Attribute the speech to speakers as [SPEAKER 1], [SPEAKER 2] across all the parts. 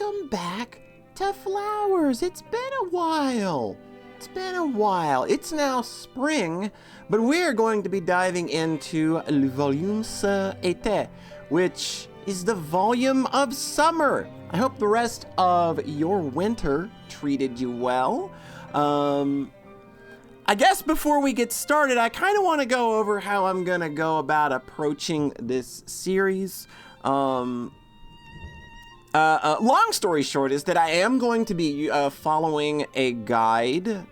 [SPEAKER 1] Welcome back to Flowers. It's been a while. It's now spring, but we're going to be diving into Le Volume Été, which is the volume of summer. I hope the rest of your winter treated you well. I guess before we get started, I kind of want to go over how I'm going to go about approaching this series. Long story short is that I am going to be following a guide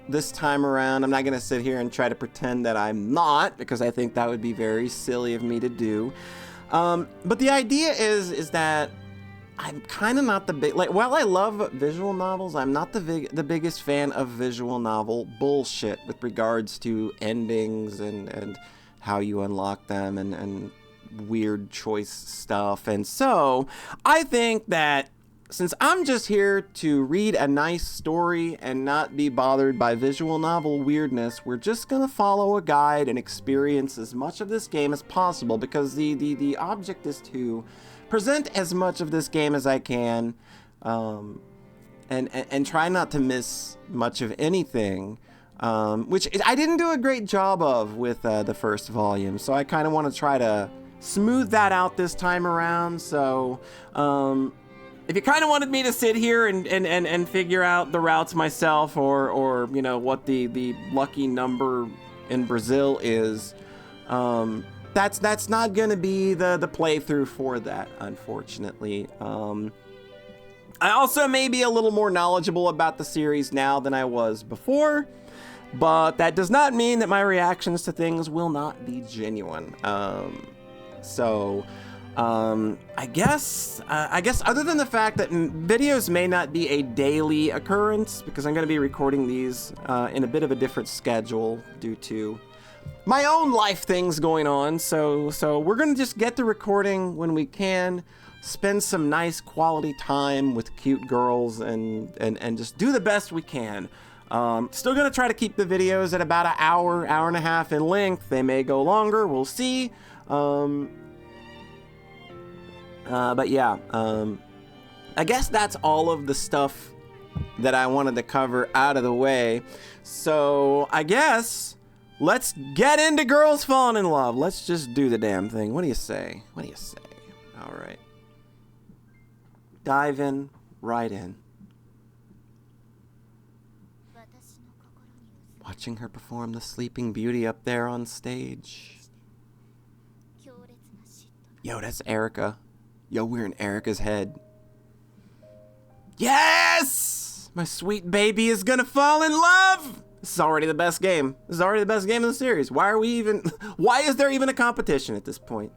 [SPEAKER 1] this time around. I'm not going to sit here and try to pretend that I'm not, because I think that would be very silly of me to do. But the idea is that I'm kind of not the big, while I love visual novels, I'm not the biggest fan of visual novel bullshit with regards to endings and how you unlock them and weird choice stuff. And so I think that since I'm just here to read a nice story and not be bothered by visual novel weirdness, we're just gonna follow a guide and experience as much of this game as possible, because the object is to present as much of this game as I can, and try not to miss much of anything, which I didn't do a great job of with the first volume, so I kind of want to try to smooth that out this time around. So if you kind of wanted me to sit here and figure out the routes myself, or you know what the lucky number in Brazil is, that's not gonna be the playthrough for that, unfortunately. I also may be a little more knowledgeable about the series now than I was before, but that does not mean that my reactions to things will not be genuine. I guess other than the fact that videos may not be a daily occurrence, because I'm going to be recording these in a bit of a different schedule due to my own life things going on. So we're going to just get to recording when we can, spend some nice quality time with cute girls, and just do the best we can. Still going to try to keep the videos at about an hour and a half in length. They may go longer. We'll see. But yeah, I guess that's all of the stuff that I wanted to cover out of the way. So I guess let's get into Girls Falling in Love. Let's just do the damn thing. What do you say? All right. Dive in, right in. Watching her perform the Sleeping Beauty up there on stage. Yo, that's Erica. Yo, we're in Erica's head. Yes! My sweet baby is gonna fall in love! This is already the best game. This is already the best game in the series. Why is there even a competition at this point?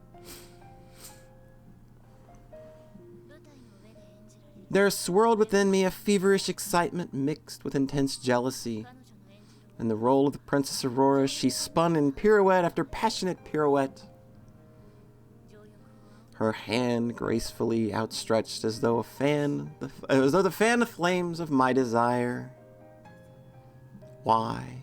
[SPEAKER 1] There swirled within me a feverish excitement mixed with intense jealousy. In the role of the Princess Aurora, she spun in pirouette after passionate pirouette, her hand gracefully outstretched as though the fan the flames of my desire. Why?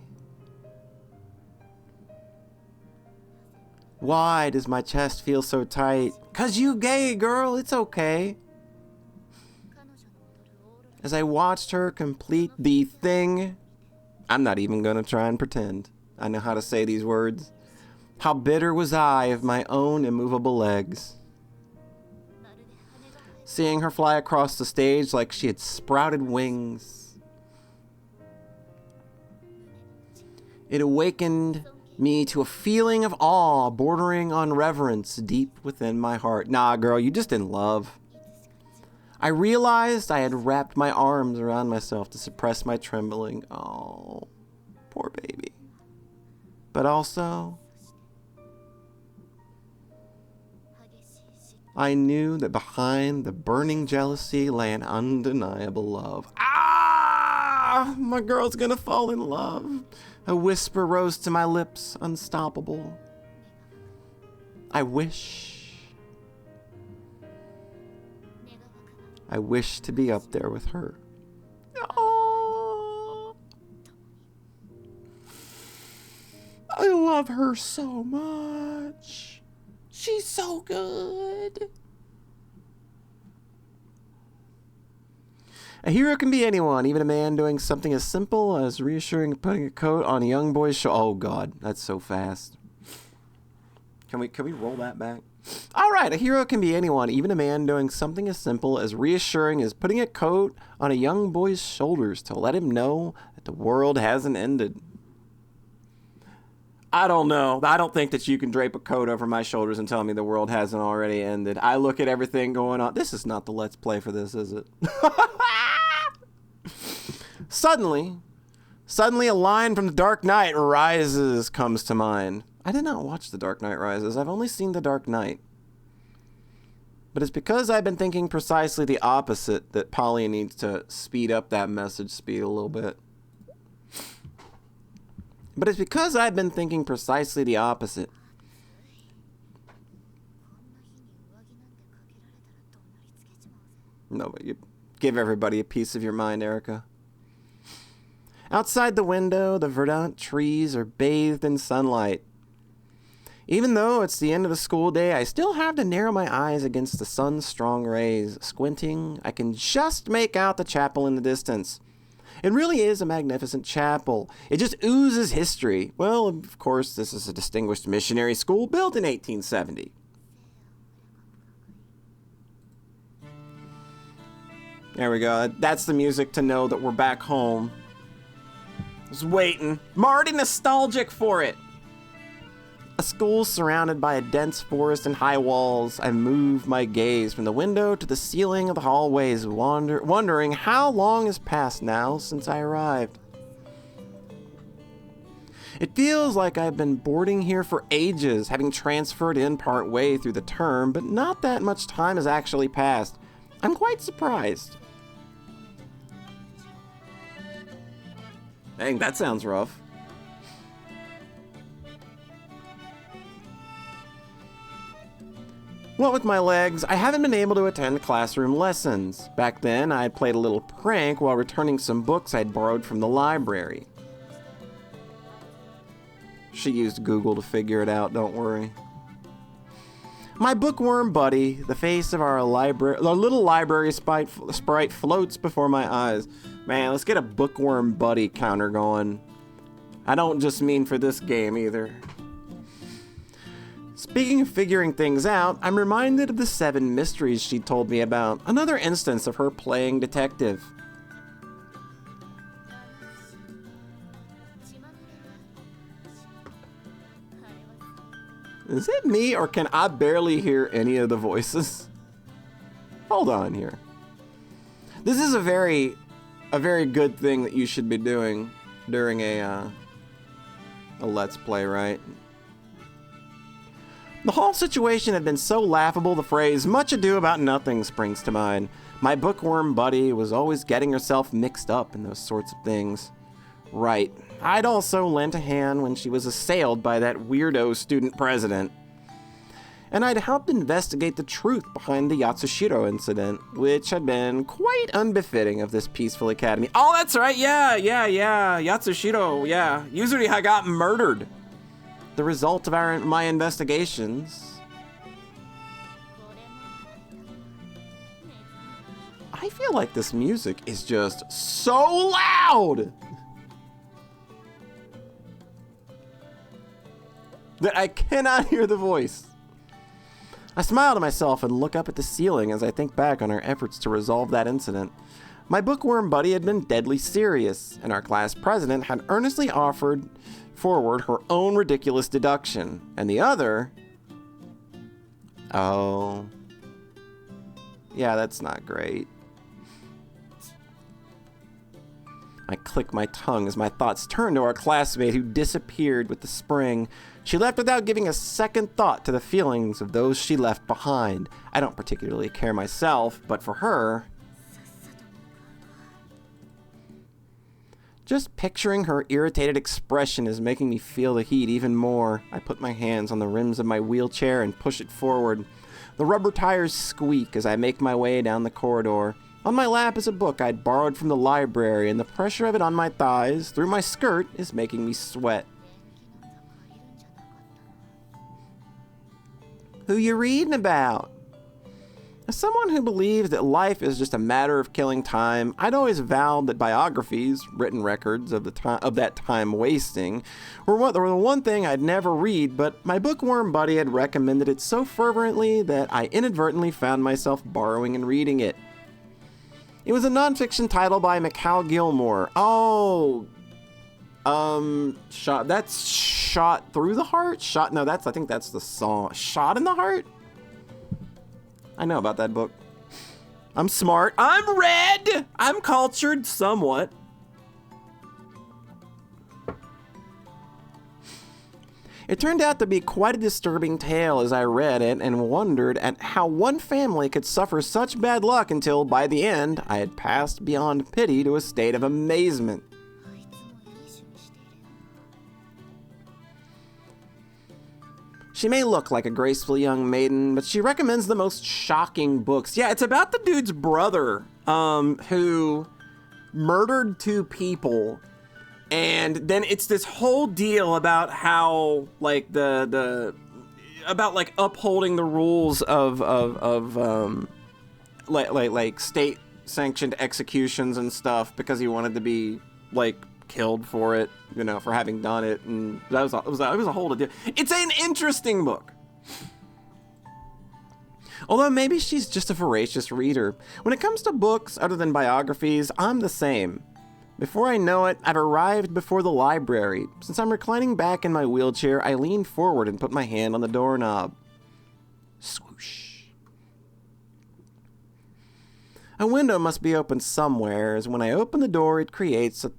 [SPEAKER 1] Why does my chest feel so tight? 'Cause you gay, girl, it's okay. As I watched her complete the thing, I'm not even gonna try and pretend I know how to say these words. How bitter was I of my own immovable legs. Seeing her fly across the stage like she had sprouted wings, it awakened me to a feeling of awe bordering on reverence deep within my heart. Nah, girl, you just in love. I realized I had wrapped my arms around myself to suppress my trembling. Oh, poor baby. But also, I knew that behind the burning jealousy lay an undeniable love. Ah! My girl's gonna fall in love. A whisper rose to my lips, unstoppable. I wish to be up there with her. Oh, I love her so much. She's so good. A hero can be anyone, even a man doing something as simple as reassuring and putting a coat on a young boy's shoulder. Oh God, that's so fast. Can we roll that back? All right, a hero can be anyone, even a man doing something as simple as reassuring as putting a coat on a young boy's shoulders to let him know that the world hasn't ended. I don't know. I don't think that you can drape a coat over my shoulders and tell me the world hasn't already ended. I look at everything going on. This is not the Let's Play for this, is it? Suddenly, a line from The Dark Knight Rises comes to mind. I did not watch The Dark Knight Rises. I've only seen The Dark Knight. But it's because I've been thinking precisely the opposite that Polly needs to speed up that message speed a little bit. But it's because I've been thinking precisely the opposite. No, but you give everybody a piece of your mind, Erica. Outside the window, the verdant trees are bathed in sunlight. Even though it's the end of the school day, I still have to narrow my eyes against the sun's strong rays. Squinting, I can just make out the chapel in the distance. It really is a magnificent chapel. It just oozes history. Well, of course, this is a distinguished missionary school built in 1870. There we go. That's the music to know that we're back home. I was waiting. I'm already nostalgic for it. A school surrounded by a dense forest and high walls. I move my gaze from the window to the ceiling of the hallways, wondering how long has passed now since I arrived. It feels like I've been boarding here for ages, having transferred in part way through the term, but not that much time has actually passed. I'm quite surprised. Dang, that sounds rough. What with my legs, I haven't been able to attend classroom lessons. Back then, I had played a little prank while returning some books I'd borrowed from the library. She used Google to figure it out, don't worry. My bookworm buddy, the face of our little library sprite floats before my eyes. Man, let's get a bookworm buddy counter going. I don't just mean for this game either. Speaking of figuring things out, I'm reminded of the 7 mysteries she told me about. Another instance of her playing detective. Is it me, or can I barely hear any of the voices? Hold on here. This is a very good thing that you should be doing during a Let's Play, right? The whole situation had been so laughable, the phrase, "much ado about nothing," springs to mind. My bookworm buddy was always getting herself mixed up in those sorts of things. Right. I'd also lent a hand when she was assailed by that weirdo student president. And I'd helped investigate the truth behind the Yatsushiro incident, which had been quite unbefitting of this peaceful academy. Oh, that's right, yeah, Yatsushiro, yeah. Yuzuri got murdered. The result of my investigations. I feel like this music is just so loud that I cannot hear the voice. I smile to myself and look up at the ceiling as I think back on our efforts to resolve that incident. My bookworm buddy had been deadly serious, and our class president had earnestly offered forward her own ridiculous deduction, and the other... Oh. Yeah, that's not great. I click my tongue as my thoughts turn to our classmate who disappeared with the spring. She left without giving a second thought to the feelings of those she left behind. I don't particularly care myself, but for her... Just picturing her irritated expression is making me feel the heat even more. I put my hands on the rims of my wheelchair and push it forward. The rubber tires squeak as I make my way down the corridor. On my lap is a book I'd borrowed from the library, and the pressure of it on my thighs, through my skirt, is making me sweat. Who you reading about? As someone who believes that life is just a matter of killing time, I'd always vowed that biographies, written records of that time wasting, were the one thing I'd never read, but my bookworm buddy had recommended it so fervently that I inadvertently found myself borrowing and reading it. It was a nonfiction title by Mikhail Gilmore. That's Shot Through the Heart? I think that's the song. Shot in the Heart? I know about that book. I'm smart. I'm red! I'm cultured somewhat. It turned out to be quite a disturbing tale as I read it and wondered at how one family could suffer such bad luck until, by the end, I had passed beyond pity to a state of amazement. She may look like a graceful young maiden, but she recommends the most shocking books. Yeah, it's about the dude's brother, who murdered 2 people, and then it's this whole deal about how, like, about, like, upholding the rules of state-sanctioned executions and stuff because he wanted to be, like, killed for it, for having done it, and it was a whole deal. It's an interesting book. Although maybe she's just a voracious reader. When it comes to books other than biographies, I'm the same. Before I know it, I've arrived before the library. Since I'm reclining back in my wheelchair, I lean forward and put my hand on the doorknob. Swoosh. A window must be open somewhere, as when I open the door, it creates a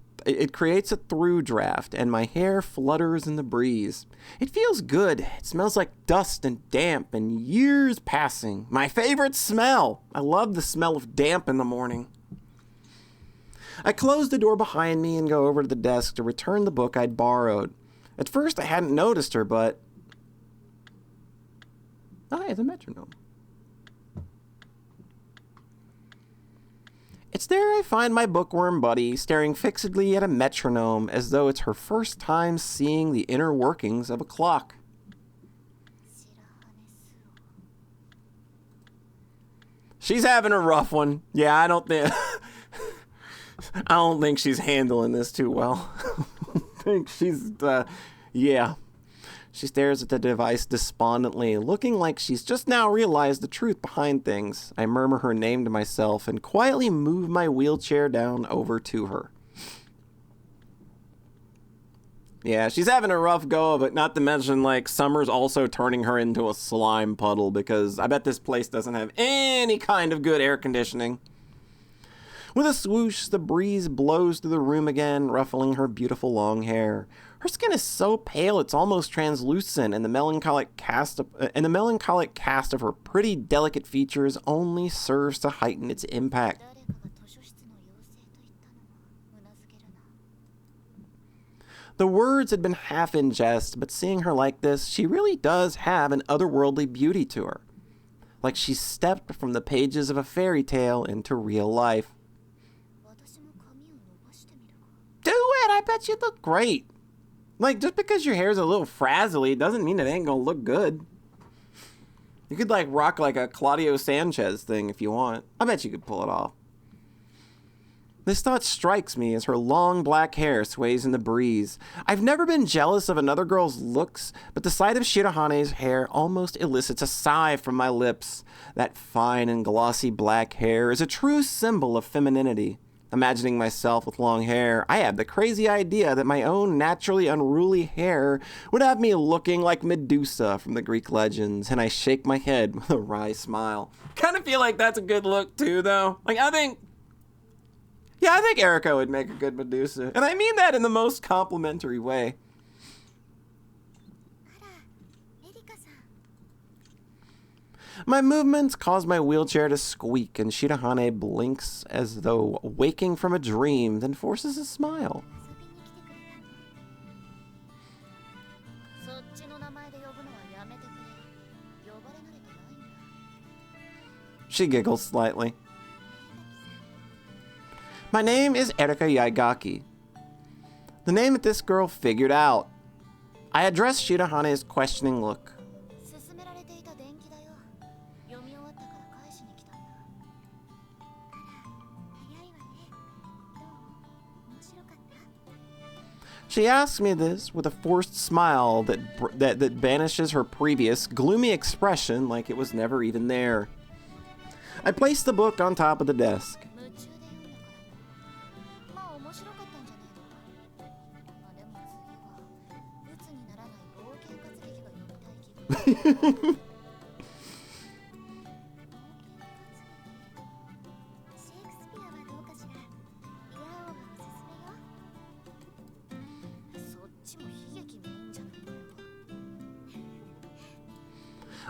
[SPEAKER 1] through draft, and my hair flutters in the breeze. It feels good. It smells like dust and damp and years passing. My favorite smell. I love the smell of damp in the morning. I close the door behind me and go over to the desk to return the book I'd borrowed. At first, I hadn't noticed her, but... Oh, hey, it's a metronome. It's there I find my bookworm buddy staring fixedly at a metronome as though it's her first time seeing the inner workings of a clock. She's having a rough one. Yeah, I don't think she's handling this too well. I think she's, yeah. She stares at the device despondently, looking like she's just now realized the truth behind things. I murmur her name to myself and quietly move my wheelchair down over to her. Yeah, she's having a rough go of it, not to mention, like, summer's also turning her into a slime puddle because I bet this place doesn't have any kind of good air conditioning. With a swoosh, the breeze blows through the room again, ruffling her beautiful long hair. Her skin is so pale it's almost translucent, and the melancholic cast of her pretty, delicate features only serves to heighten its impact. The words had been half in jest, but seeing her like this, she really does have an otherworldly beauty to her. Like she stepped from the pages of a fairy tale into real life. Do it! I bet you look great. Like, just because your hair's a little frazzly doesn't mean it ain't gonna look good. You could, like, rock, like, a Claudio Sanchez thing if you want. I bet you could pull it off. This thought strikes me as her long black hair sways in the breeze. I've never been jealous of another girl's looks, but the sight of Shirahane's hair almost elicits a sigh from my lips. That fine and glossy black hair is a true symbol of femininity. Imagining myself with long hair, I have the crazy idea that my own naturally unruly hair would have me looking like Medusa from the Greek legends, and I shake my head with a wry smile. Kind of feel like that's a good look too, though. Like, I think Erika would make a good Medusa, and I mean that in the most complimentary way. My movements cause my wheelchair to squeak, and Shirahane blinks as though waking from a dream, then forces a smile. She giggles slightly. My name is Erika Yaigaki. The name that this girl figured out. I addressed Shirahane's questioning look. She asks me this with a forced smile that banishes her previous gloomy expression like it was never even there. I place the book on top of the desk.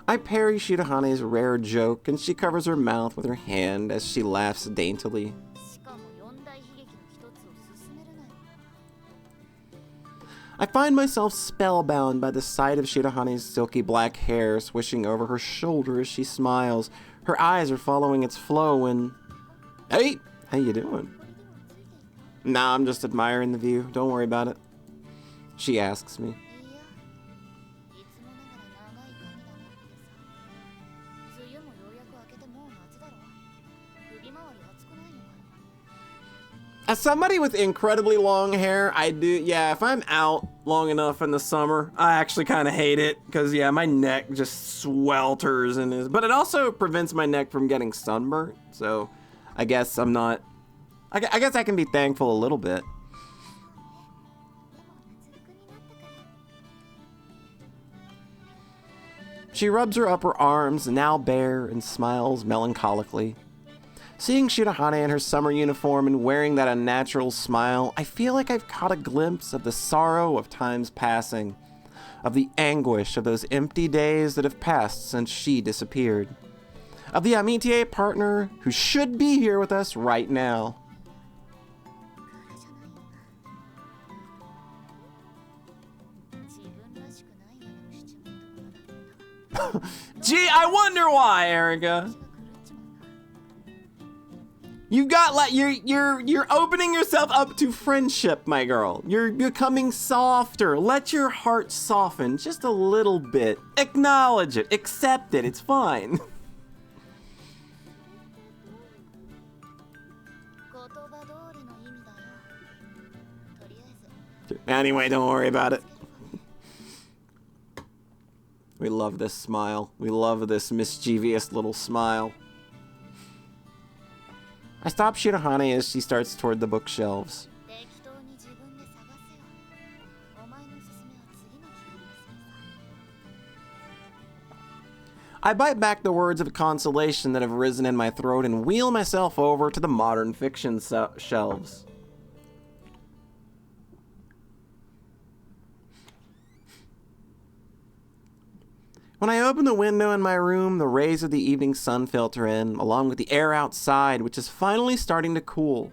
[SPEAKER 1] I parry Shirahane's rare joke, and she covers her mouth with her hand as she laughs daintily. I find myself spellbound by the sight of Shirahane's silky black hair swishing over her shoulder as she smiles. Her eyes are following its flow when... Hey, how you doing? Nah, I'm just admiring the view. Don't worry about it. She asks me. As somebody with incredibly long hair, yeah, if I'm out long enough in the summer, I actually kind of hate it, because, yeah, my neck just swelters, but it also prevents my neck from getting sunburnt, so I guess I'm not, I guess I can be thankful a little bit. She rubs her upper arms, now bare, and smiles melancholically. Seeing Shirahane in her summer uniform and wearing that unnatural smile, I feel like I've caught a glimpse of the sorrow of times passing, of the anguish of those empty days that have passed since she disappeared, of the amitié partner who should be here with us right now. Gee, I wonder why, Erica. You got like you're opening yourself up to friendship, my girl. You're becoming softer. Let your heart soften just a little bit. Acknowledge it. Accept it. It's fine. Anyway, don't worry about it. We love this smile. We love this mischievous little smile. I stop Shirahane as she starts toward the bookshelves. I bite back the words of consolation that have risen in my throat and wheel myself over to the modern fiction shelves. When I open the window in my room, the rays of the evening sun filter in, along with the air outside, which is finally starting to cool.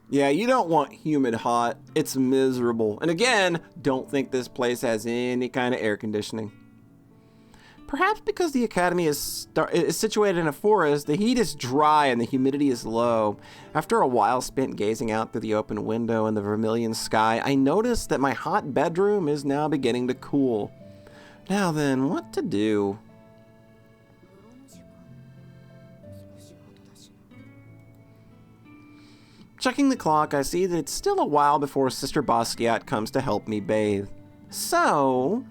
[SPEAKER 1] Yeah, you don't want humid hot. It's miserable. And again, don't think this place has any kind of air conditioning. Perhaps because the academy is situated in a forest, the heat is dry and the humidity is low. After a while spent gazing out through the open window in the vermilion sky, I notice that my hot bedroom is now beginning to cool. Now then, what to do? Checking the clock, I see that it's still a while before Sister Basquiat comes to help me bathe. So...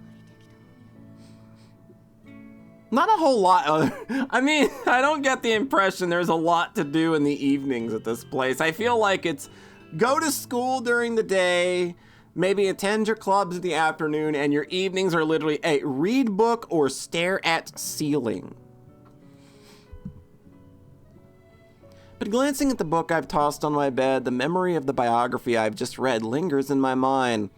[SPEAKER 1] not a whole lot. I mean, I don't get the impression there's a lot to do in the evenings at this place. I feel like it's go to school during the day, maybe attend your clubs in the afternoon, and your evenings are literally a read book or stare at ceiling. But glancing at the book I've tossed on my bed, the memory of the biography I've just read lingers in my mind.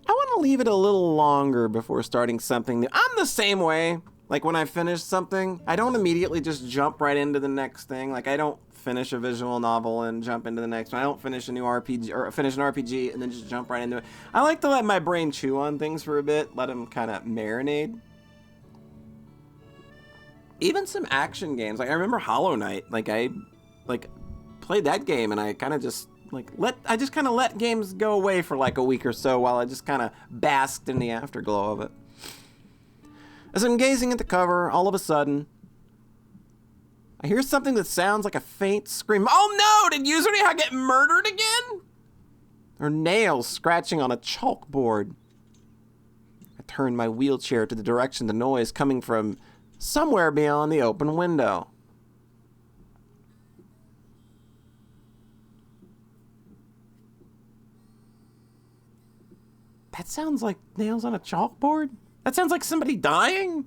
[SPEAKER 1] I want to leave it a little longer before starting something new. I'm the same way. Like, when I finish something, I don't immediately just jump right into the next thing. Like, I don't finish a visual novel and jump into the next one. I don't finish a new RPG, or finish an RPG and then just jump right into it. I like to let my brain chew on things for a bit, let them kind of marinate. Even some action games. Like, I remember Hollow Knight. I played that game and I kind of just, I just kind of let games go away for like a week or so while I just kind of basked in the afterglow of it. As I'm gazing at the cover, all of a sudden, I hear something that sounds like a faint scream. Oh no! Did Yuzuriha get murdered again? Her nails scratching on a chalkboard. I turn my wheelchair to the direction the noise coming from somewhere beyond the open window. That sounds like nails on a chalkboard? That sounds like somebody dying?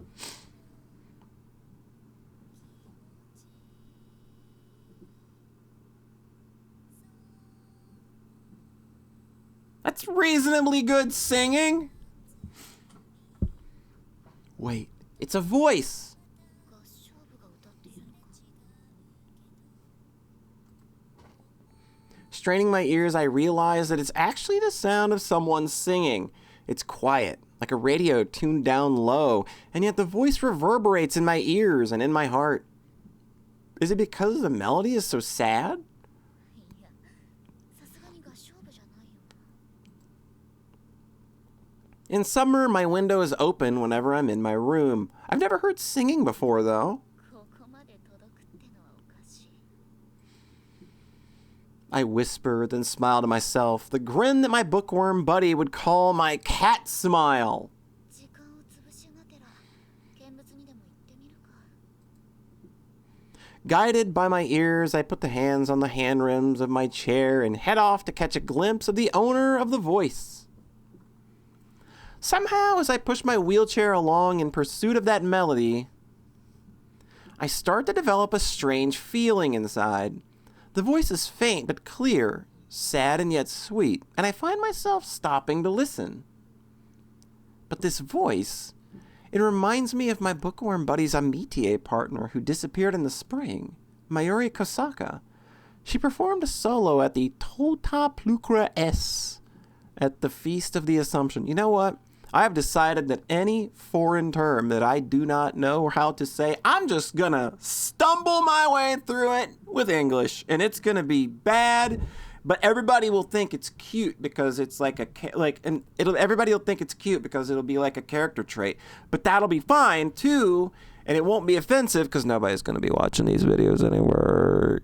[SPEAKER 1] That's reasonably good singing. Wait, it's a voice. Straining my ears, I realize that it's actually the sound of someone singing. It's quiet, like a radio tuned down low, and yet the voice reverberates in my ears and in my heart. Is it because the melody is so sad? In summer, my window is open whenever I'm in my room. I've never heard singing before, though. I whisper, then smile to myself, the grin that my bookworm buddy would call my cat smile. Guided by my ears, I put the hands on the handrims of my chair and head off to catch a glimpse of the owner of the voice. Somehow, as I push my wheelchair along in pursuit of that melody, I start to develop a strange feeling inside. The voice is faint but clear, sad and yet sweet, and I find myself stopping to listen. But this voice, it reminds me of my bookworm buddy's amitié partner who disappeared in the spring, Mayuri Kosaka. She performed a solo at the Tota Plucra S at the Feast of the Assumption. You know what? I have decided that any foreign term that I do not know how to say, I'm just gonna stumble my way through it with English, and it's gonna be bad, but everybody will think it's cute because it's everybody will think it's cute because it'll be like a character trait, but that'll be fine too, and it won't be offensive because nobody's gonna be watching these videos anyway.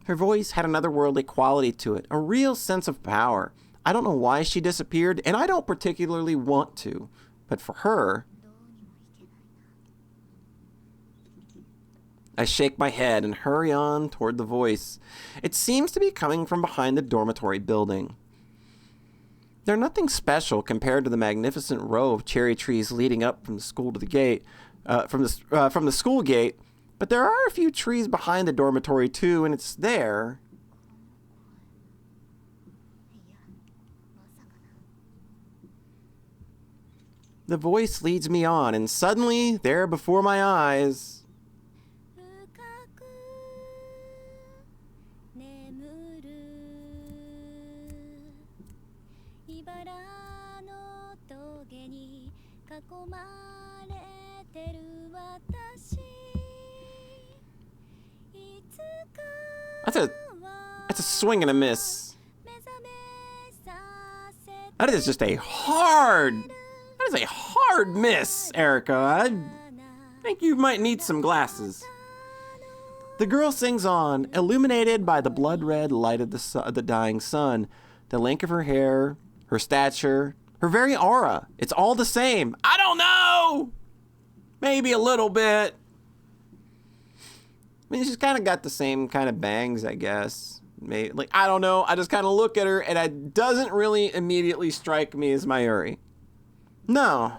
[SPEAKER 1] Her voice had an otherworldly quality to it, a real sense of power. I don't know why she disappeared, and I don't particularly want to, but for her, I shake my head and hurry on toward the voice. It seems to be coming from behind the dormitory building. They're nothing special compared to the magnificent row of cherry trees leading up from the school to the gate, from the school gate, but there are a few trees behind the dormitory too, and it's there. The voice leads me on, and suddenly, there before my eyes, that's a swing and a miss. That is just a hard miss, Erica. I think you might need some glasses. The girl sings on, illuminated by the blood-red light of the dying sun. The length of her hair, her stature, her very aura. It's all the same. I don't know! Maybe a little bit. I mean, she's kind of got the same kind of bangs, I guess. Maybe, like, I don't know. I just kind of look at her, and it doesn't really immediately strike me as Mayuri. No.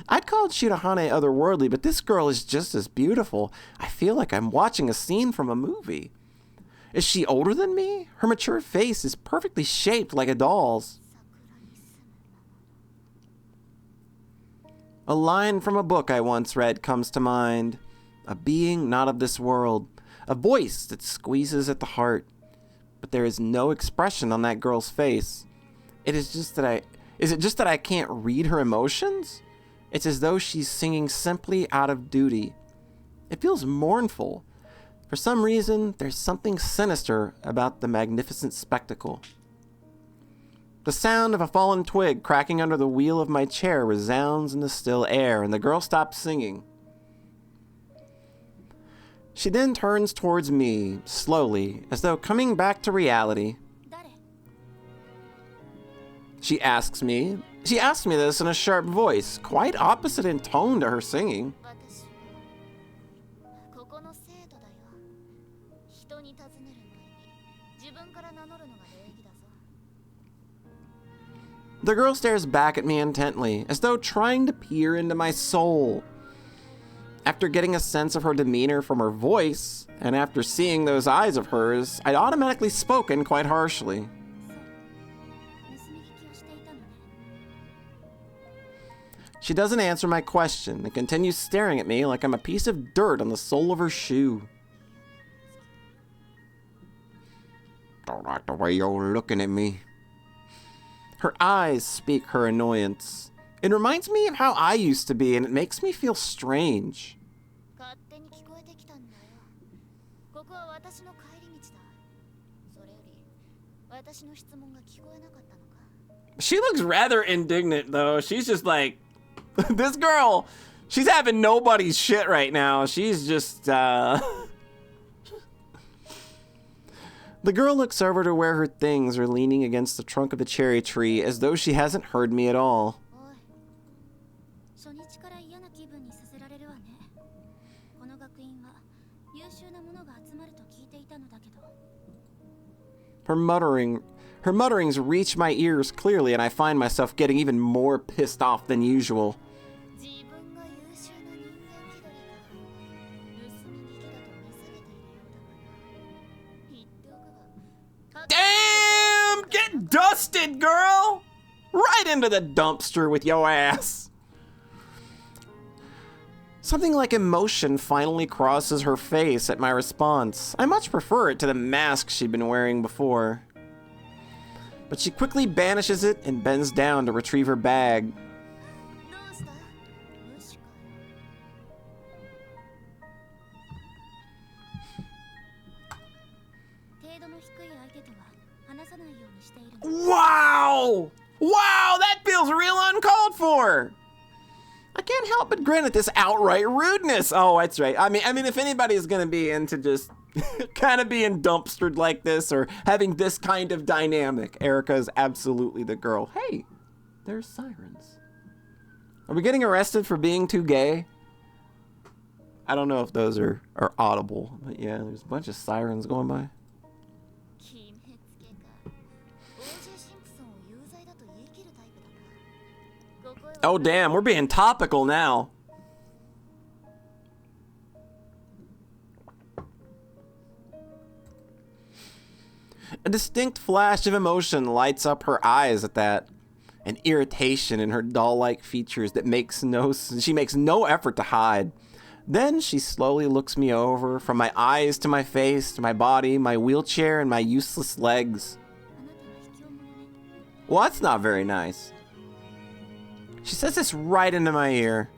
[SPEAKER 1] I'd call Shirahane otherworldly, but this girl is just as beautiful. I feel like I'm watching a scene from a movie. Is she older than me? Her mature face is perfectly shaped like a doll's. A line from a book I once read comes to mind. A being not of this world. A voice that squeezes at the heart. But there is no expression on that girl's face. Is it just that I can't read her emotions? It's as though she's singing simply out of duty. It feels mournful. For some reason, there's something sinister about the magnificent spectacle. The sound of a fallen twig cracking under the wheel of my chair resounds in the still air, and the girl stops singing. She then turns towards me, slowly, as though coming back to reality. She asks me this in a sharp voice, quite opposite in tone to her singing. The girl stares back at me intently, as though trying to peer into my soul. After getting a sense of her demeanor from her voice, and after seeing those eyes of hers, I'd automatically spoken quite harshly. She doesn't answer my question and continues staring at me like I'm a piece of dirt on the sole of her shoe. Don't like the way you're looking at me. Her eyes speak her annoyance. It reminds me of how I used to be, and it makes me feel strange. She looks rather indignant, though. She's just like, this girl, she's having nobody's shit right now. She's just, The girl looks over to where her things are leaning against the trunk of the cherry tree, as though she hasn't heard me at all. Her mutterings reach my ears clearly, and I find myself getting even more pissed off than usual. Damn! Get dusted, girl! Right into the dumpster with your ass. Something like emotion finally crosses her face at my response. I much prefer it to the mask she'd been wearing before. But she quickly banishes it and bends down to retrieve her bag. Wow! Wow, that feels real uncalled for! I can't help but grin at this outright rudeness. Oh, that's right. I mean, if anybody's gonna be into just kind of being dumpstered like this or having this kind of dynamic, Erica is absolutely the girl. Hey, there's sirens. Are we getting arrested for being too gay? I don't know if those are audible, but yeah, there's a bunch of sirens going by. Oh damn, we're being topical now. A distinct flash of emotion lights up her eyes at that. An irritation in her doll-like features that she makes no effort to hide. Then she slowly looks me over, from my eyes to my face, to my body, my wheelchair, and my useless legs. Well, that's not very nice. She says this right into my ear.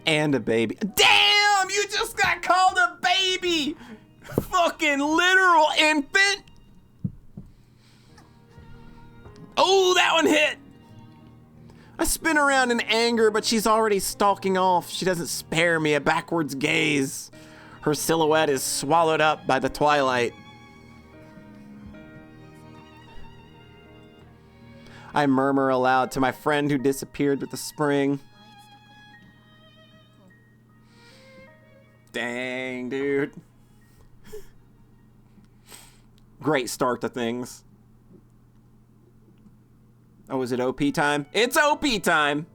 [SPEAKER 1] And a baby. Damn! You just got called a baby! Fucking literal infant! Oh, that one hit! I spin around in anger, but she's already stalking off. She doesn't spare me a backwards gaze. Her silhouette is swallowed up by the twilight. I murmur aloud to my friend who disappeared with the spring. Dang, dude. Great start to things. Oh, is it OP time? It's OP time!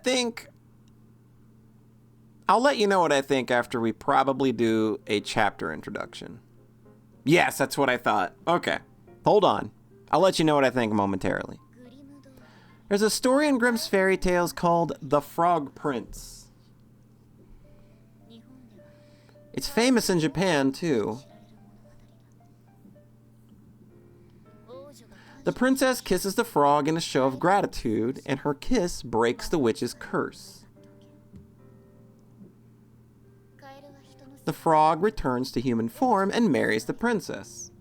[SPEAKER 1] think I'll let you know what I think after we probably do a chapter introduction. Yes, that's what I thought. Okay, hold on. I'll let you know what I think momentarily. There's a story in Grimm's Fairy Tales called The Frog Prince. It's famous in Japan, too. The princess kisses the frog in a show of gratitude, and her kiss breaks the witch's curse. The frog returns to human form and marries the princess.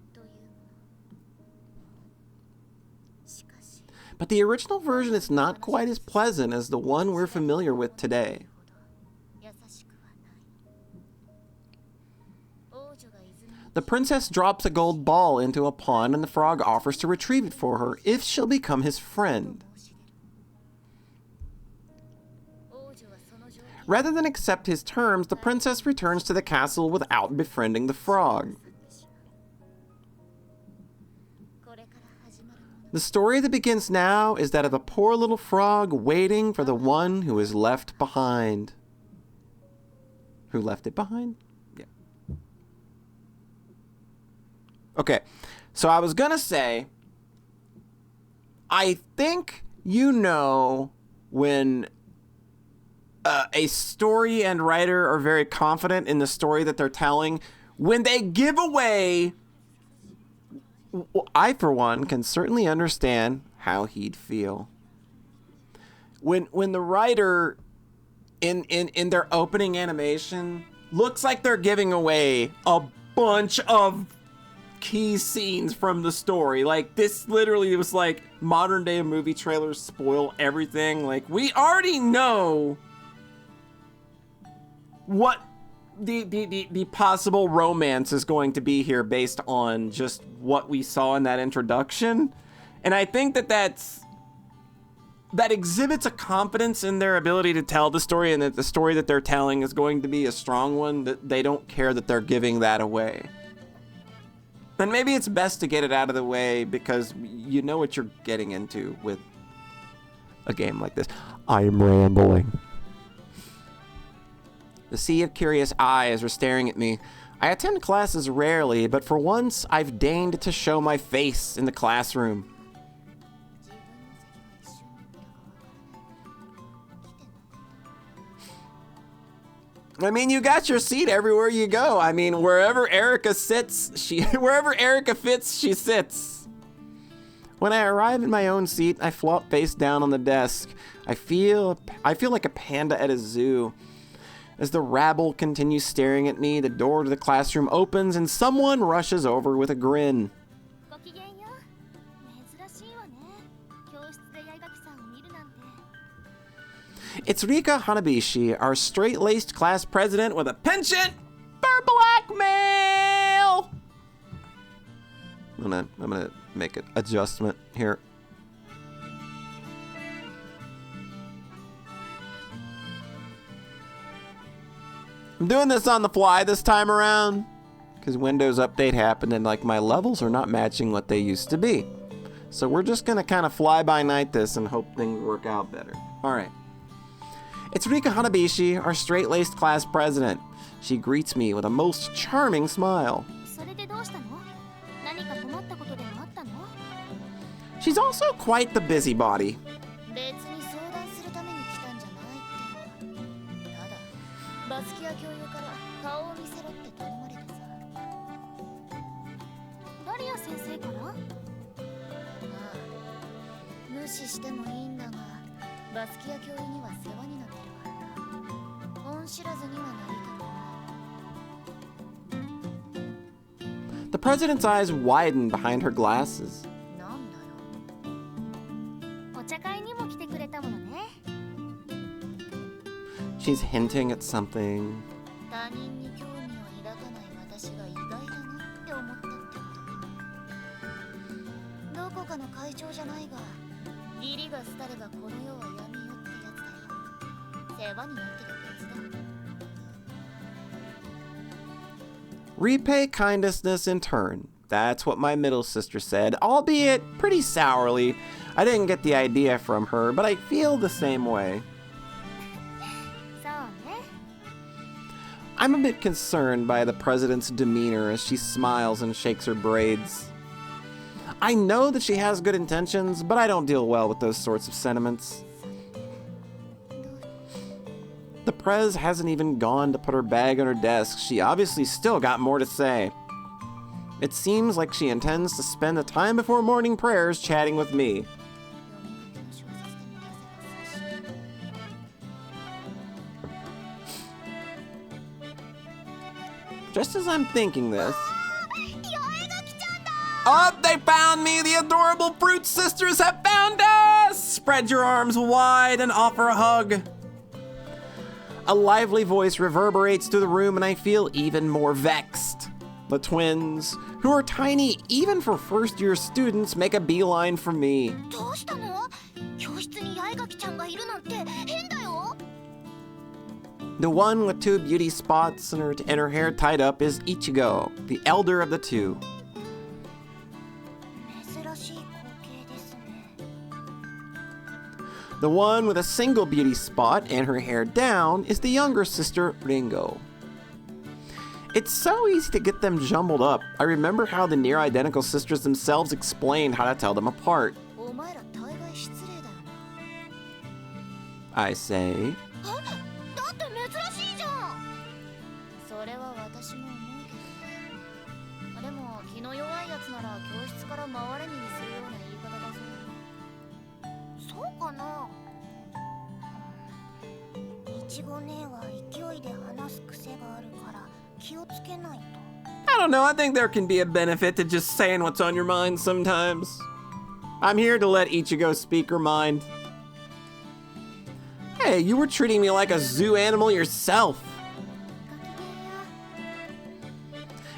[SPEAKER 1] But the original version is not quite as pleasant as the one we're familiar with today. The princess drops a gold ball into a pond and the frog offers to retrieve it for her if she'll become his friend. Rather than accept his terms, the princess returns to the castle without befriending the frog. The story that begins now is that of a poor little frog waiting for the one who is left behind. Who left it behind? Yeah. Okay, so I was gonna say, I think you know when a story and writer are very confident in the story that they're telling, when they give away, I for one can certainly understand how he'd feel. When the writer in their opening animation looks like they're giving away a bunch of key scenes from the story. Like, this literally was like modern day movie trailers spoil everything. Like, we already know what the possible romance is going to be here based on just what we saw in that introduction. And I think that exhibits a confidence in their ability to tell the story, and that the story that they're telling is going to be a strong one, that they don't care that they're giving that away. And maybe it's best to get it out of the way because you know what you're getting into with a game like this. I'm rambling. The sea of curious eyes are staring at me. I attend classes rarely, but for once I've deigned to show my face in the classroom. I mean, you got your seat everywhere you go. I mean, wherever Erica sits, wherever Erica fits, she sits. When I arrive in my own seat, I flop face down on the desk. I feel like a panda at a zoo. As the rabble continues staring at me, the door to the classroom opens and someone rushes over with a grin. It's Rika Hanabishi, our straight-laced class president with a penchant for blackmail! I'm gonna make an adjustment here. I'm doing this on the fly this time around because Windows Update happened and like my levels are not matching what they used to be. So we're just gonna kind of fly by night this and hope things work out better. All right. It's Rika Hanabishi, our straight-laced class president. She greets me with a most charming smile. She's also quite the busybody. The president's eyes widen behind her glasses. She's hinting at something. Repay kindness in turn. That's what my middle sister said, albeit pretty sourly. I didn't get the idea from her, but I feel the same way. I'm a bit concerned by the president's demeanor as she smiles and shakes her braids. I know that she has good intentions, but I don't deal well with those sorts of sentiments. The Prez hasn't even gone to put her bag on her desk. She obviously still got more to say. It seems like she intends to spend the time before morning prayers chatting with me. Just as I'm thinking this... Oh, they found me! The adorable Fruit Sisters have found us! Spread your arms wide and offer a hug. A lively voice reverberates through the room and I feel even more vexed. The twins, who are tiny even for first-year students, make a beeline for me. The one with 2 beauty spots and her hair tied up is Ichigo, the elder of the 2. The one with a single beauty spot and her hair down is the younger sister, Ringo. It's so easy to get them jumbled up. I remember how the near-identical sisters themselves explained how to tell them apart. I say... I don't know, I think there can be a benefit to just saying what's on your mind sometimes. I'm here to let Ichigo speak her mind. Hey, you were treating me like a zoo animal yourself.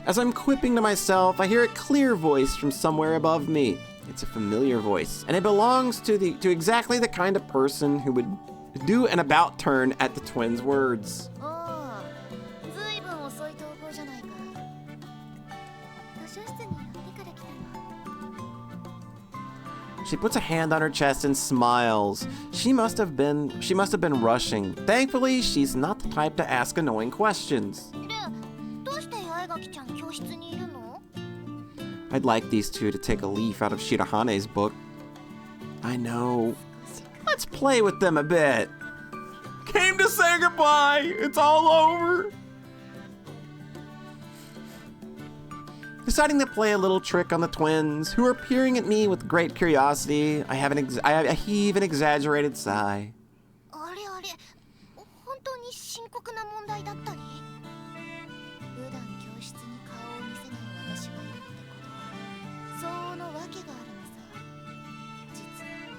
[SPEAKER 1] As I'm quipping to myself, I hear a clear voice from somewhere above me. It's a familiar voice, and it belongs to exactly the kind of person who would do an about turn at the twins' words. She puts a hand on her chest and smiles. She must have been rushing. Thankfully, she's not the type to ask annoying questions. I'd like these two to take a leaf out of Shirahane's book. I know. Let's play with them a bit. Came to say goodbye. It's all over. Deciding to play a little trick on the twins, who are peering at me with great curiosity, I heave an exaggerated sigh.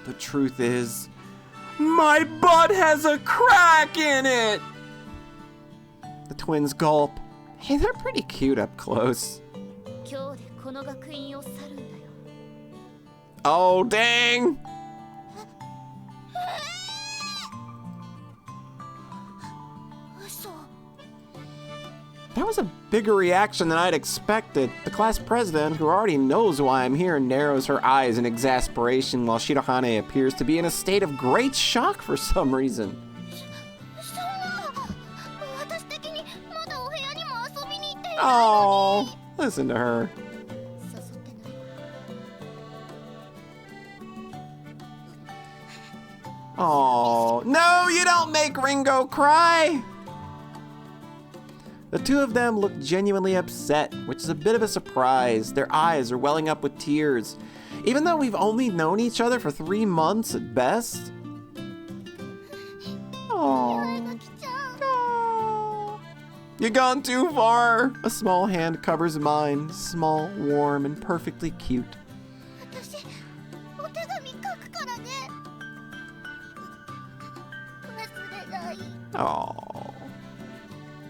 [SPEAKER 1] The truth is, my butt has a crack in it! The twins gulp. Hey, they're pretty cute up close. Oh, dang! That was a bigger reaction than I'd expected. The class president, who already knows why I'm here, narrows her eyes in exasperation while Shirahane appears to be in a state of great shock for some reason. Oh, listen to her. Oh, no, you don't make Ringo cry! The two of them look genuinely upset, which is a bit of a surprise. Their eyes are welling up with tears, even though we've only known each other for 3 months at best. Oh, you've gone too far. A small hand covers mine, small, warm, and perfectly cute. Oh.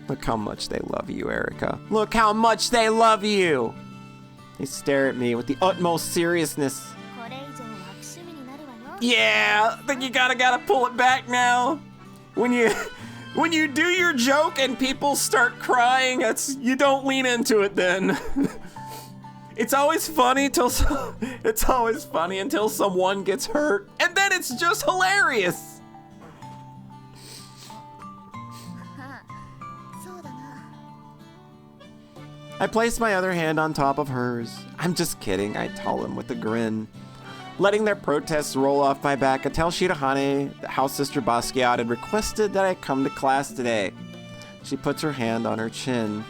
[SPEAKER 1] Look how much they love you, Erica. Look how much they love you! They stare at me with the utmost seriousness. Yeah, I think you gotta pull it back now. When you do your joke and people start crying, you don't lean into it then. It's always funny until someone gets hurt, and then it's just hilarious. I place my other hand on top of hers. I'm just kidding, I tell them with a grin. Letting their protests roll off my back, I tell Shirahane how Sister Basquiat had requested that I come to class today. She puts her hand on her chin.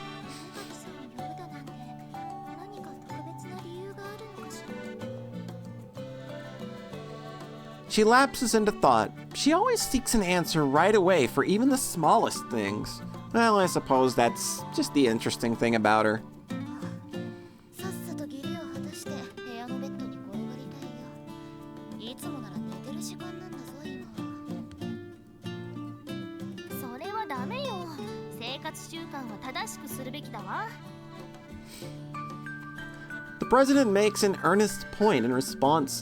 [SPEAKER 1] She lapses into thought. She always seeks an answer right away for even the smallest things. Well, I suppose that's just the interesting thing about her. The president makes an earnest point in response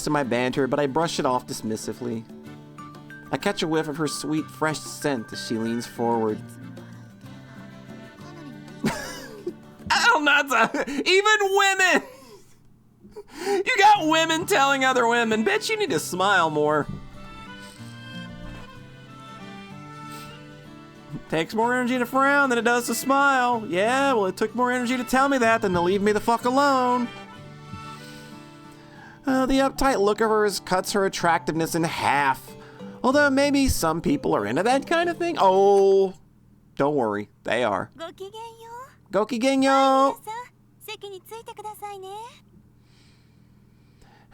[SPEAKER 1] to my banter, but I brush it off dismissively. I catch a whiff of her sweet, fresh scent as she leans forward. I'm not even women! You got women telling other women, bitch, you need to smile more. Takes more energy to frown than it does to smile. Yeah, well, it took more energy to tell me that than to leave me the fuck alone. The uptight look of hers cuts her attractiveness in half. Although maybe some people are into that kind of thing. Oh, don't worry, they are. Gokigenyo!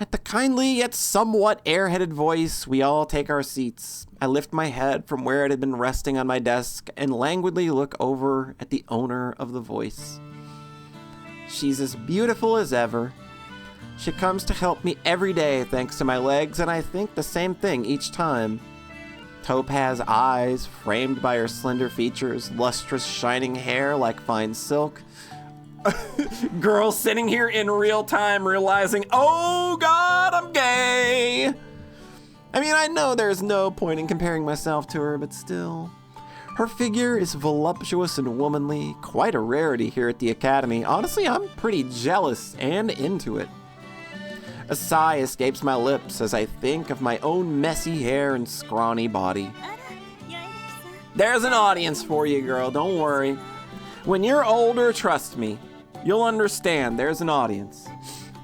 [SPEAKER 1] At the kindly yet somewhat airheaded voice, we all take our seats. I lift my head from where it had been resting on my desk and languidly look over at the owner of the voice. She's as beautiful as ever. She comes to help me every day thanks to my legs, and I think the same thing each time. Topaz eyes, framed by her slender features, lustrous shining hair like fine silk. Girl sitting here in real time realizing, oh God, I'm gay. I mean, I know there's no point in comparing myself to her, but still. Her figure is voluptuous and womanly, quite a rarity here at the Academy. Honestly, I'm pretty jealous and into it. A sigh escapes my lips as I think of my own messy hair and scrawny body. There's an audience for you, girl, don't worry. When you're older, trust me, you'll understand there's an audience.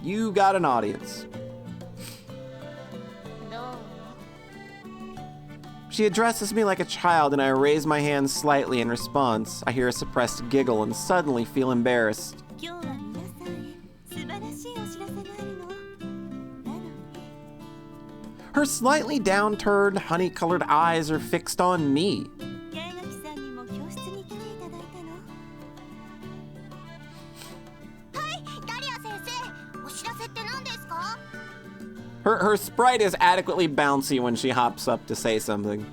[SPEAKER 1] You got an audience. She addresses me like a child and I raise my hand slightly in response. I hear a suppressed giggle and suddenly feel embarrassed. Her slightly downturned, honey-colored eyes are fixed on me. Her sprite is adequately bouncy when she hops up to say something.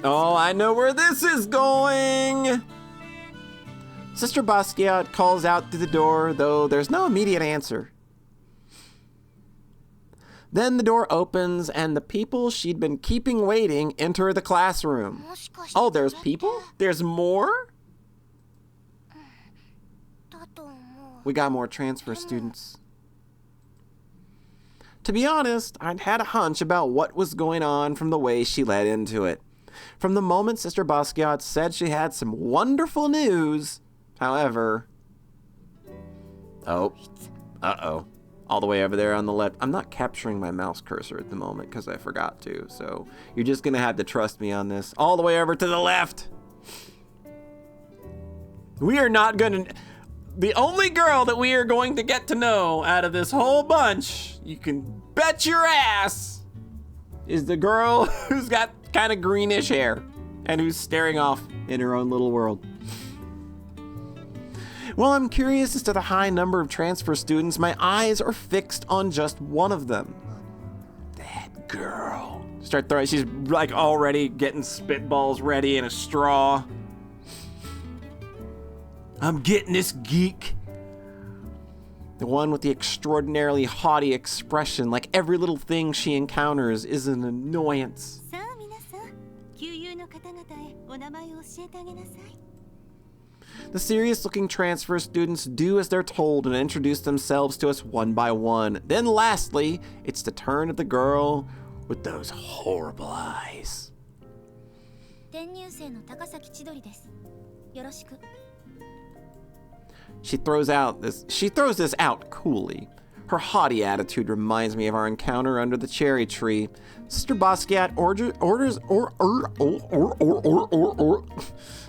[SPEAKER 1] Oh, I know where this is going! Sister Basquiat calls out through the door, though there's no immediate answer. Then the door opens and the people she'd been keeping waiting enter the classroom. Oh, there's people? There's more? We got more transfer students. To be honest, I'd had a hunch about what was going on from the way she led into it. From the moment Sister Basquiat said she had some wonderful news, however... Oh. Uh-oh. All the way over there on the left. I'm not capturing my mouse cursor at the moment because I forgot to, so you're just going to have to trust me on this. All the way over to the left. We are not going to... The only girl that we are going to get to know out of this whole bunch, you can bet your ass, is the girl who's got kind of greenish hair and who's staring off in her own little world. While I'm curious as to the high number of transfer students, my eyes are fixed on just one of them. That girl. Start throwing, she's like already getting spitballs ready in a straw. I'm getting this geek. The one with the extraordinarily haughty expression, like every little thing she encounters is an annoyance. The serious-looking transfer students do as they're told and introduce themselves to us one by one. Then lastly, it's the turn of the girl with those horrible eyes.
[SPEAKER 2] 転入生の高崎千鳥です。よろしく。
[SPEAKER 1] She throws this out coolly. Her haughty attitude reminds me of our encounter under the cherry tree. Sister Basquiat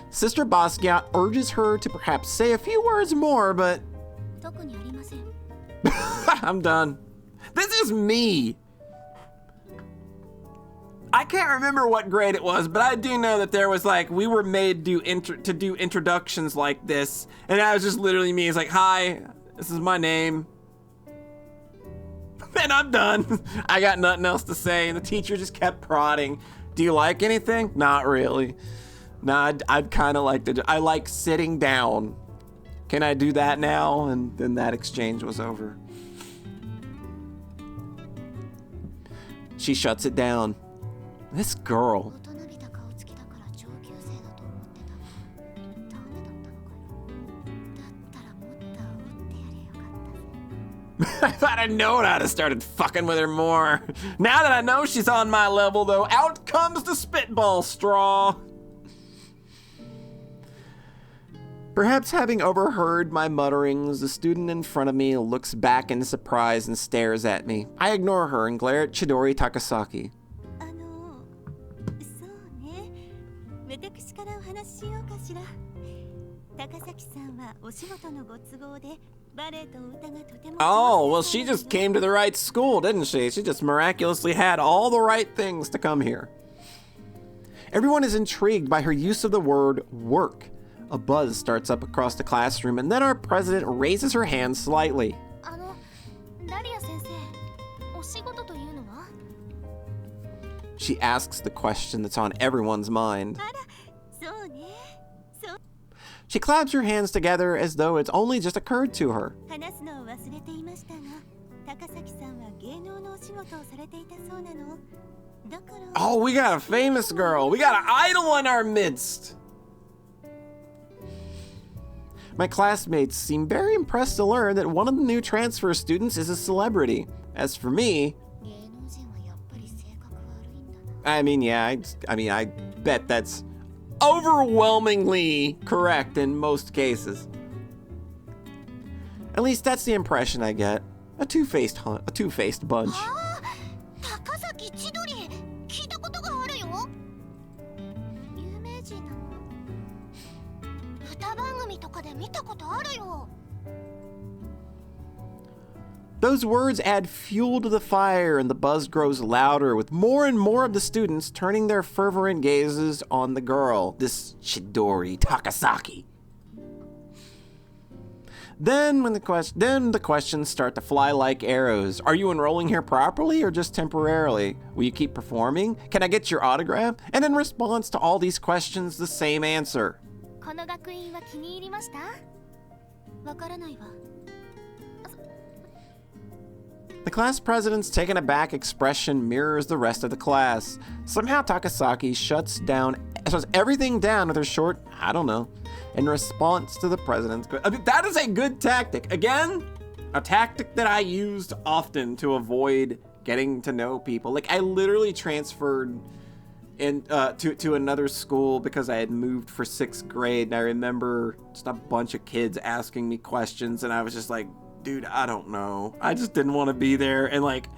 [SPEAKER 1] Sister Basquiat urges her to perhaps say a few words more, but
[SPEAKER 2] 特にありません。
[SPEAKER 1] I'm done. This is me. I can't remember what grade it was, but I do know that there was like, we were made to do introductions like this. And that was just literally me. It's like, hi, this is my name. And I'm done. I got nothing else to say. And the teacher just kept prodding. Do you like anything? Not really. Nah, I'd kind of like to, I like sitting down. Can I do that now? And then that exchange was over. She shuts it down. This girl. I thought I'd known I'd have started fucking with her more. Now that I know she's on my level, though, out comes the spitball straw. Perhaps having overheard my mutterings, the student in front of me looks back in surprise and stares at me. I ignore her and glare at Chidori Takasaki.
[SPEAKER 2] そうね。私からお話ししようかしら。高崎さんはお仕事のご都合でバレエと歌がとても。
[SPEAKER 1] Oh, well, she just came to the right school, didn't she? She just miraculously had all the right things to come here. Everyone is intrigued by her use of the word work. A buzz starts up across the classroom, and then our president raises her hand slightly.
[SPEAKER 2] ダリア先生、お仕事というのは?
[SPEAKER 1] She asks the question that's on everyone's mind.
[SPEAKER 2] あら、そうね。そう。
[SPEAKER 1] She claps her hands together as though it's only just occurred to her.
[SPEAKER 2] 話すのを忘れていましたが、高崎さんは芸能のお仕事をされていたそうなの。だから。
[SPEAKER 1] Oh, we got a famous girl. We got an idol in our midst. My classmates seem very impressed to learn that one of the new transfer students is a celebrity. As for me, I bet that's overwhelmingly correct in most cases. At least that's the impression I get. A two-faced bunch.
[SPEAKER 2] 高崎千鳥、聞いたことがあるよ。有名人なの。歌番組とかで見たことあるよ。
[SPEAKER 1] Those words add fuel to the fire, and the buzz grows louder, with more and more of the students turning their fervent gazes on the girl, this Chidori Takasaki. Then the questions start to fly like arrows. Are you enrolling here properly or just temporarily? Will you keep performing? Can I get your autograph? And in response to all these questions, the same answer.
[SPEAKER 2] この学院は気に入りました？わからないわ。
[SPEAKER 1] The class president's taken aback expression mirrors the rest of the class. Somehow Takasaki shuts everything down with her short, I don't know, in response to the president's... I mean, that is a good tactic. Again, a tactic that I used often to avoid getting to know people. Like, I literally transferred to another school because I had moved for 6th grade, and I remember just a bunch of kids asking me questions, and I was just like, dude, I don't know. I just didn't want to be there. And like,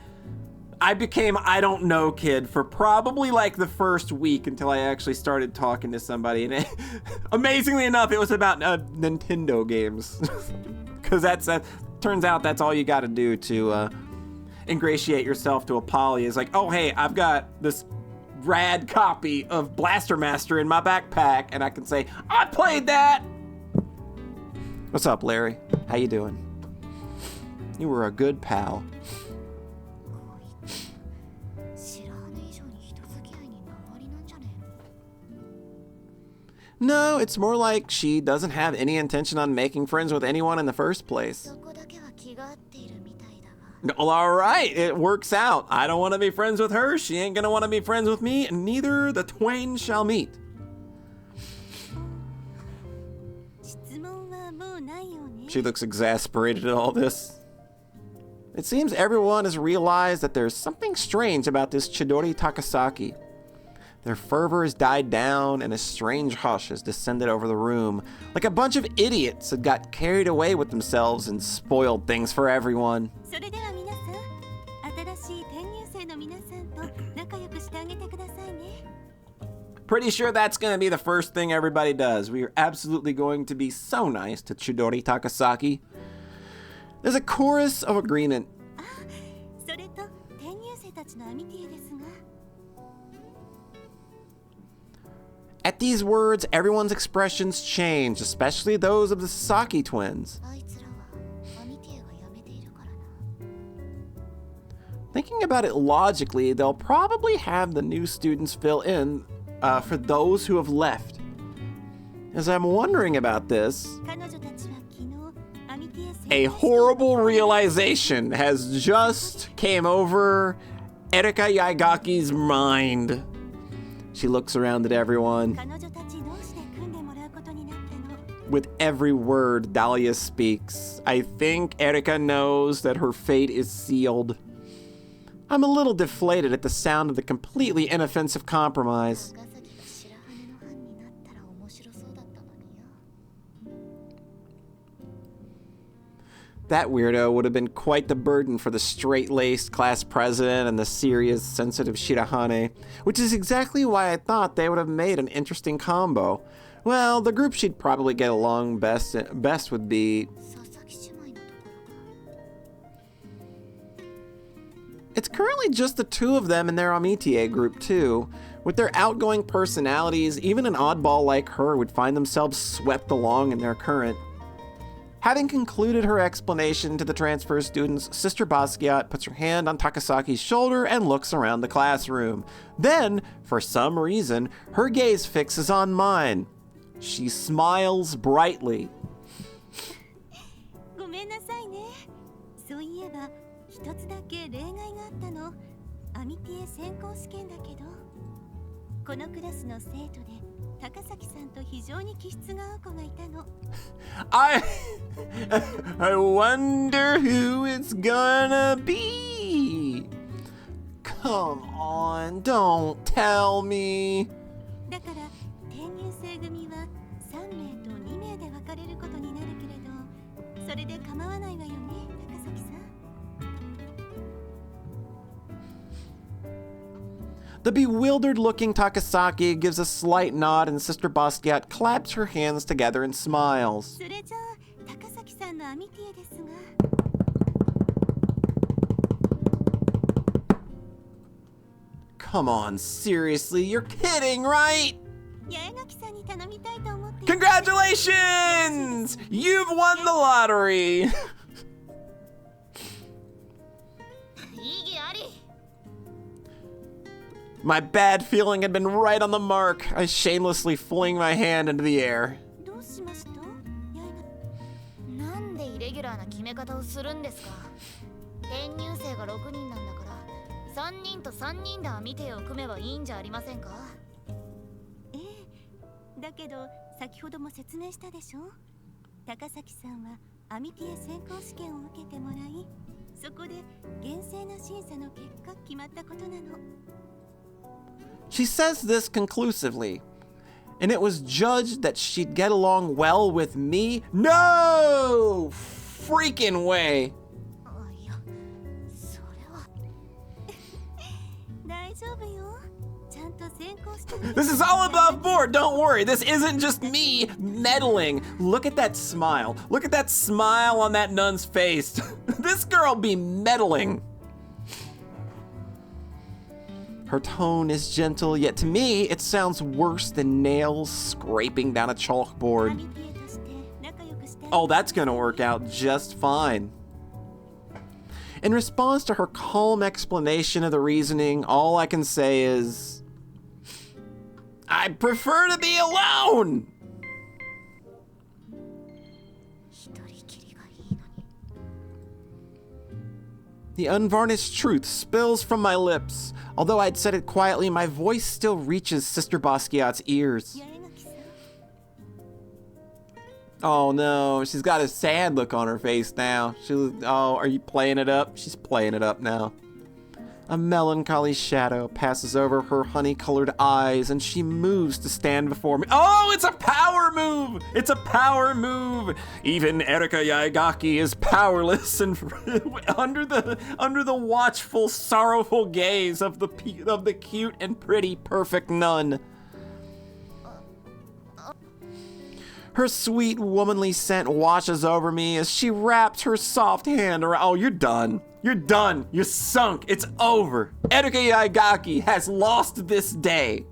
[SPEAKER 1] I became I don't know kid for probably like the first week until I actually started talking to somebody. And amazingly enough, it was about Nintendo games. Because turns out that's all you got to do to ingratiate yourself to a poly is like, oh, hey, I've got this rad copy of Blaster Master in my backpack. And I can say, I played that. What's up, Larry? How you doing? You were a good pal. No, it's more like she doesn't have any intention on making friends with anyone in the first place. All right, it works out. I don't want to be friends with her. She ain't gonna want to be friends with me, and neither the twain shall meet. She looks exasperated at all this. It seems everyone has realized that there's something strange about this Chidori Takasaki. Their fervor has died down, and a strange hush has descended over the room, like a bunch of idiots had got carried away with themselves and spoiled things for everyone.
[SPEAKER 2] それでは皆さん、新しい転入生の皆さんと仲良くしてあげてくださいね。
[SPEAKER 1] Pretty sure that's going to be the first thing everybody does. We are absolutely going to be so nice to Chidori Takasaki. There's a chorus of agreement.
[SPEAKER 2] それと転入生たちのアミティエですが。
[SPEAKER 1] At these words, everyone's expressions change, especially those of the Sasaki twins.
[SPEAKER 2] あいつらはアミティエが辞めているからな。
[SPEAKER 1] Thinking about it logically, they'll probably have the new students fill in for those who have left. As I'm wondering about this,
[SPEAKER 2] 彼女たちは昨日アミティエ
[SPEAKER 1] a horrible realization has just came over Erika Yaigaki's mind. She looks around at everyone.
[SPEAKER 2] 彼女たち同士で組んでもらうことになったの。
[SPEAKER 1] With every word Dahlia speaks, I think Erika knows that her fate is sealed. I'm a little deflated at the sound of the completely inoffensive compromise.
[SPEAKER 2] 高崎が白羽の班になったら面白そうだったのによ。
[SPEAKER 1] That weirdo would have been quite the burden for the straight-laced class president and the serious, sensitive Shirahane, which is exactly why I thought they would have made an interesting combo. Well, the group she'd probably get along best would be...
[SPEAKER 2] 佐々木姉妹のところか。
[SPEAKER 1] It's currently just the two of them in their Amitie group, too. With their outgoing personalities, even an oddball like her would find themselves swept along in their current. Having concluded her explanation to the transfer students, Sister Basquiat puts her hand on Takasaki's shoulder and looks around the classroom. Then, for some reason, her gaze fixes on mine. She smiles brightly.
[SPEAKER 2] ごめんなさいね。そういえば一つだけ例外があったの。アミティエ選考試験だけど、このクラスの生徒で高崎さんと非常に気質が合う子がいたの。
[SPEAKER 1] I wonder who it's gonna be. Come on, don't tell me.
[SPEAKER 2] だから転入生組は3名と2名で分かれることになるけれど、それで構わないわよね、高崎さん。
[SPEAKER 1] The bewildered-looking Takasaki gives a slight nod and Sister Basquiat claps her hands together and smiles.
[SPEAKER 2] それじゃあ高崎さんのアミティエですが。
[SPEAKER 1] Come on, seriously, you're kidding, right?
[SPEAKER 2] 八重垣さんに頼みたいと思って。
[SPEAKER 1] Congratulations! You've won the lottery!
[SPEAKER 2] 意義あり。
[SPEAKER 1] My bad feeling had been right on the mark. I shamelessly fling my hand into the air.
[SPEAKER 2] どうしました？八重垣。
[SPEAKER 3] なんでイレギュラーな決め方をするんですか。転入生が6人なんだから3人と3人でアミテを組めばいいんじゃありませんか。
[SPEAKER 2] ええ、だけど先ほども説明したでしょ。高崎さんはアミティエ選考試験を受けてもらい、そこで厳正な審査の結果決まったことなの。
[SPEAKER 1] She says this conclusively. And it was judged that she'd get along well with me? No freaking way!
[SPEAKER 3] あ、いや、それは。
[SPEAKER 2] 大丈夫よ。ちゃんと選考して。
[SPEAKER 1] This is all above board, don't worry. This isn't just me meddling. Look at that smile. Look at that smile on that nun's face. This girl be meddling. Her tone is gentle, yet to me, it sounds worse than nails scraping down a
[SPEAKER 2] ア
[SPEAKER 1] chalkboard.
[SPEAKER 2] ミティエとして仲良くして。
[SPEAKER 1] Oh, that's gonna work out just fine. In response to her calm explanation of the reasoning, all I can say is, I prefer to be alone!
[SPEAKER 3] 一人きりがいいのに。
[SPEAKER 1] The unvarnished truth spills from my lips. Although I'd said it quietly, my voice still reaches Sister Basquiat's ears.
[SPEAKER 2] 八重垣さん。
[SPEAKER 1] Oh no, she's got a sad look on her face now. Oh, are you playing it up? She's playing it up now. A melancholy shadow passes over her honey-colored eyes, and she moves to stand before me. Oh, it's a power move! It's a power move! Even Erika Yaigaki is powerless and under the watchful, sorrowful gaze of the cute and pretty perfect nun. Her sweet, womanly scent washes over me as she wraps her soft hand around. Oh, you're done. You're done. You're sunk. It's over. Erika Yaigaki has lost this day.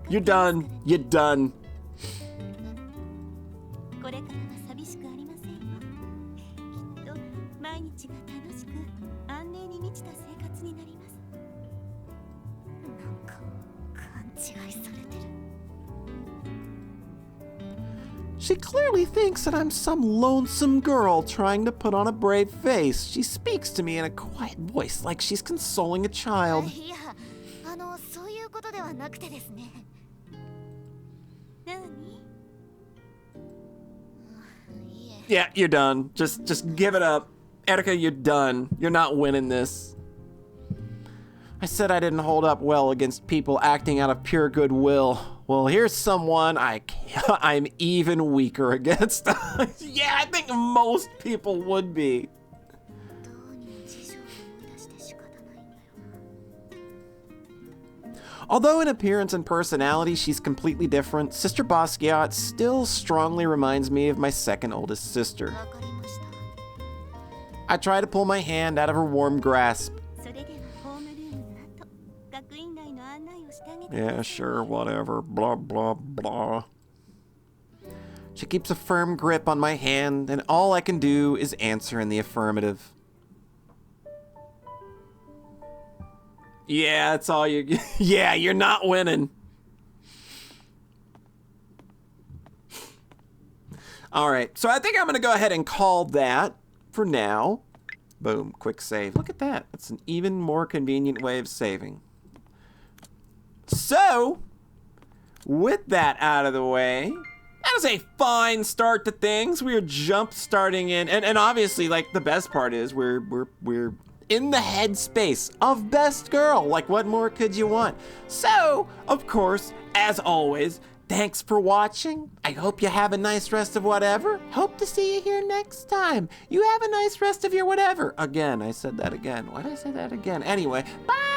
[SPEAKER 1] You're done. You're done.
[SPEAKER 2] これからは寂しくありませんよ。きっと毎日が楽しく安寧に満ちた生活になります。
[SPEAKER 3] なんか勘違いされてる。
[SPEAKER 1] She clearly thinks that I'm some lonesome girl trying to put on a brave face. She speaks to me in a quiet voice like she's consoling a child.
[SPEAKER 3] いや、そういうことではなくてですね。
[SPEAKER 2] 何？
[SPEAKER 1] Yeah, you're done. Just give it up. Erika, you're done. You're not winning this. I said I didn't hold up well against people acting out of pure goodwill. Well, here's someone I'm even weaker against. Yeah, I think most people would be.
[SPEAKER 3] どうにも事情を思い出して仕方ないんだよな。
[SPEAKER 1] Although in appearance and personality she's completely different, Sister Basquiat still strongly reminds me of my second oldest sister.
[SPEAKER 3] わかりました。
[SPEAKER 1] I try to pull my hand out of her warm grasp.
[SPEAKER 2] それではホームルームの後、学院内の案内をしてあげてください。
[SPEAKER 1] Yeah, sure, whatever, blah, blah, blah. She keeps a firm grip on my hand, and all I can do is answer in the affirmative. Yeah, that's all you... Yeah, you're not winning. All right, so I think I'm going to go ahead and call that for now. Boom, quick save. Look at that. That's an even more convenient way of saving. So, with that out of the way, that was a fine start to things. We are jump starting in, and obviously, like, the best part is we're in the headspace of Best Girl. Like, what more could you want? So, of course, as always, thanks for watching. I hope you have a nice rest of whatever. Hope to see you here next time. You have a nice rest of your whatever. Again, I said that again. Why did I say that again? Anyway, bye!